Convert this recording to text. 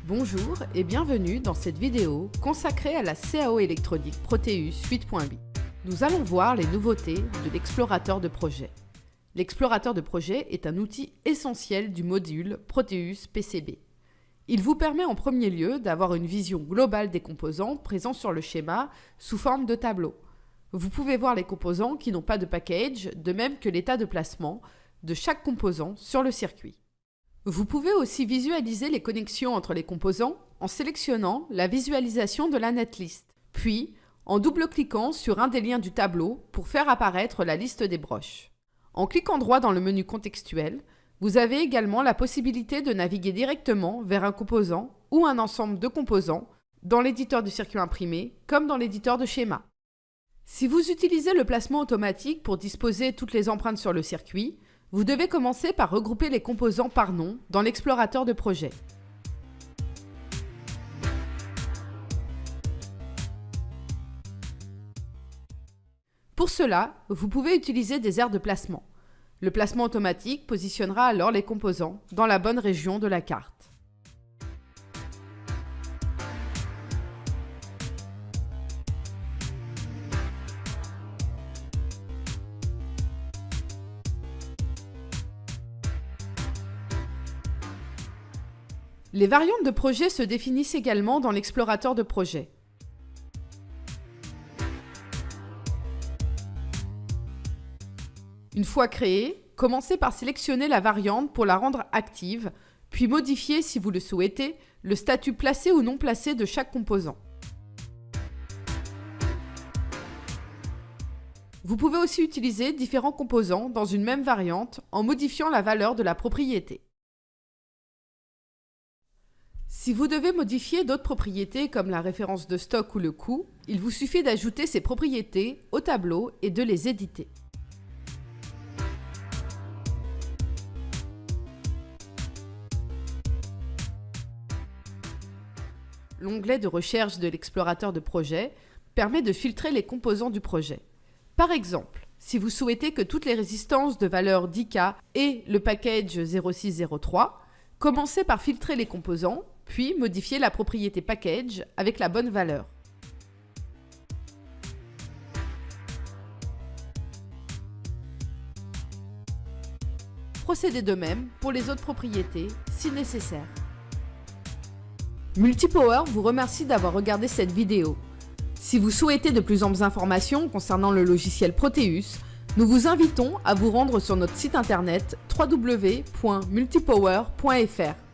Bonjour et bienvenue dans cette vidéo consacrée à la CAO électronique Proteus 8.8. Nous allons voir les nouveautés de l'explorateur de projet. L'explorateur de projet est un outil essentiel du module Proteus PCB. Il vous permet en premier lieu d'avoir une vision globale des composants présents sur le schéma sous forme de tableau. Vous pouvez voir les composants qui n'ont pas de package, de même que l'état de placement de chaque composant sur le circuit. Vous pouvez aussi visualiser les connexions entre les composants en sélectionnant la visualisation de la netlist, puis en double-cliquant sur un des liens du tableau pour faire apparaître la liste des broches. En cliquant droit dans le menu contextuel, vous avez également la possibilité de naviguer directement vers un composant ou un ensemble de composants dans l'éditeur de circuit imprimé comme dans l'éditeur de schéma. Si vous utilisez le placement automatique pour disposer toutes les empreintes sur le circuit, vous devez commencer par regrouper les composants par nom dans l'explorateur de projet. Pour cela, vous pouvez utiliser des aires de placement. Le placement automatique positionnera alors les composants dans la bonne région de la carte. Les variantes de projet se définissent également dans l'explorateur de projet. Une fois créée, commencez par sélectionner la variante pour la rendre active, puis modifier, si vous le souhaitez, le statut placé ou non placé de chaque composant. Vous pouvez aussi utiliser différents composants dans une même variante en modifiant la valeur de la propriété. Si vous devez modifier d'autres propriétés comme la référence de stock ou le coût, il vous suffit d'ajouter ces propriétés au tableau et de les éditer. L'onglet de recherche de l'explorateur de projet permet de filtrer les composants du projet. Par exemple, si vous souhaitez que toutes les résistances de valeur 10K aient le package 0603, commencez par filtrer les composants, puis modifier la propriété package avec la bonne valeur. Procédez de même pour les autres propriétés si nécessaire. Multipower vous remercie d'avoir regardé cette vidéo. Si vous souhaitez de plus amples informations concernant le logiciel Proteus, nous vous invitons à vous rendre sur notre site internet www.multipower.fr.